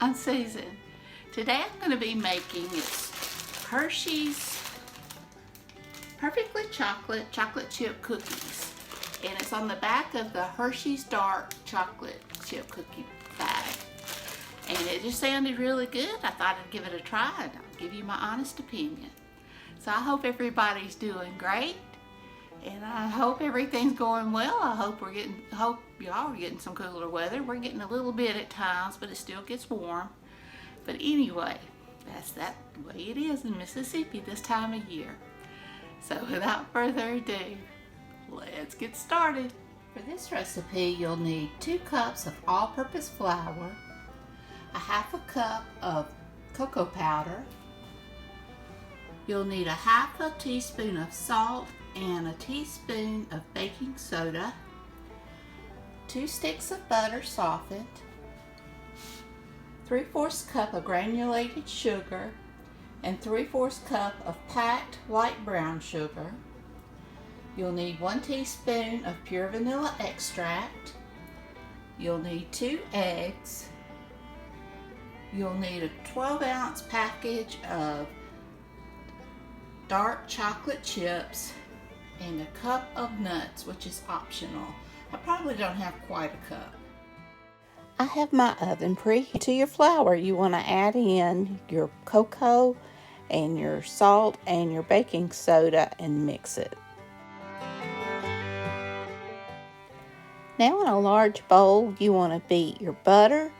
I'm Susan. Today I'm going to be making Hershey's Perfectly Chocolate chip cookies. And it's on the back of the Hershey's Dark chocolate chip cookie bag. And it just sounded really good. I thought I'd give it a try and I'll give you my honest opinion. So I hope everybody's doing great. And I hope everything's going well. I hope y'all are getting some cooler weather. We're getting a little bit at times, but it still gets warm. But anyway, that's that way it is in Mississippi this time of year. So without further ado, let's get started. For this recipe, you'll need 2 cups of all-purpose flour, a half a cup of cocoa powder. You'll need a half a teaspoon of salt and a teaspoon of baking soda, 2 sticks of butter softened, 3/4 cup of granulated sugar, and 3/4 cup of packed light brown sugar. You'll need 1 teaspoon of pure vanilla extract. You'll need 2 eggs. You'll need a 12-ounce package of dark chocolate chips and a cup of nuts, which is optional. I probably don't have quite a cup. I have my oven preheated. To your flour, you want to add in your cocoa and your salt and your baking soda and mix it. Now in a large bowl, you want to beat your butter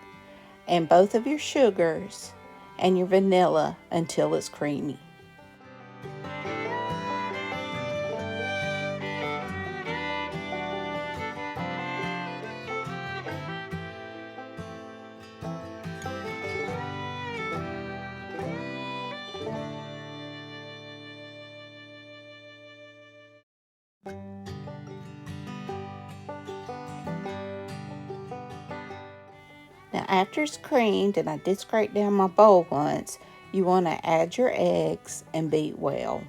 and both of your sugars and your vanilla until it's creamy. Now after it's creamed, and I did scrape down my bowl once, you want to add your eggs and beat well.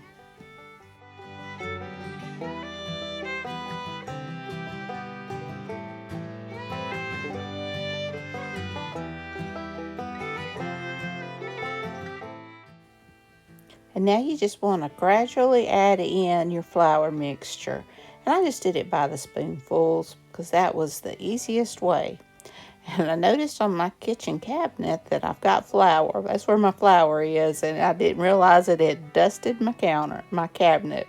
And now you just want to gradually add in your flour mixture. And I just did it by the spoonfuls because that was the easiest way. And I noticed on my kitchen cabinet that I've got flour. That's where my flour is, and I didn't realize it had dusted my cabinet.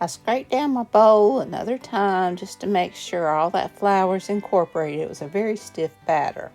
I scraped down my bowl another time just to make sure all that flour's incorporated. It was a very stiff batter.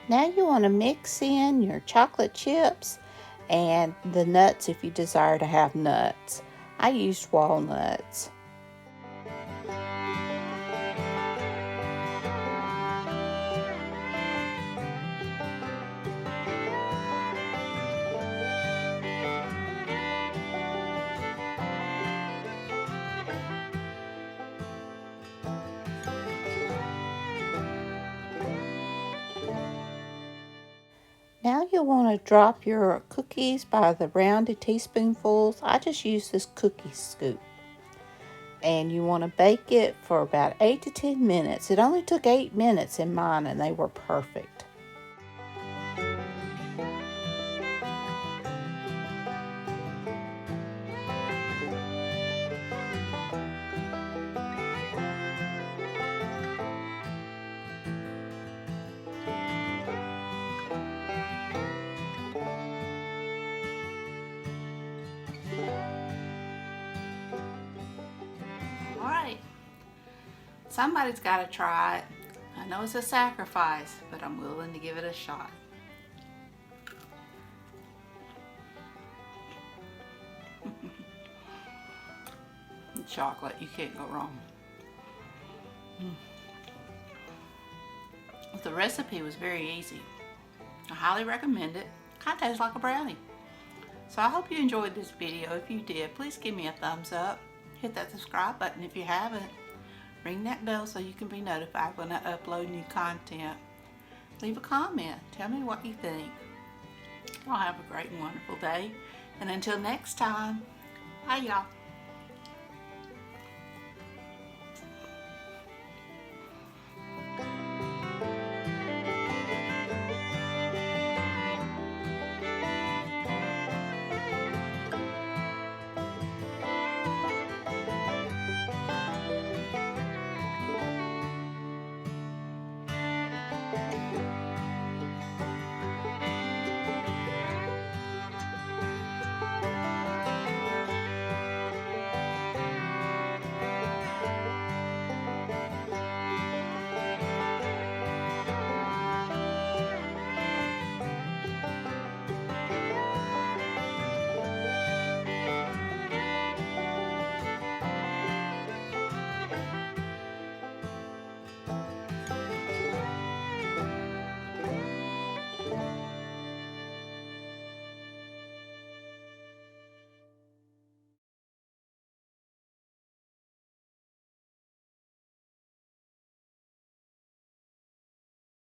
Now you want to mix in your chocolate chips and the nuts if you desire to have nuts. I used walnuts. Now you'll want to drop your cookies by the rounded teaspoonfuls. I just use this cookie scoop. And you want to bake it for about 8 to 10 minutes. It only took 8 minutes in mine and they were perfect. somebody's got to try it. I know it's a sacrifice, but I'm willing to give it a shot. Chocolate, you can't go wrong. The recipe was very easy. I highly recommend it. Kind of tastes like a brownie. So I hope you enjoyed this video. If you did, please give me a thumbs up. Hit that subscribe button if you haven't. Ring that bell so you can be notified when I upload new content. Leave a comment. Tell me what you think. Y'all have a great and wonderful day. And until next time, bye y'all.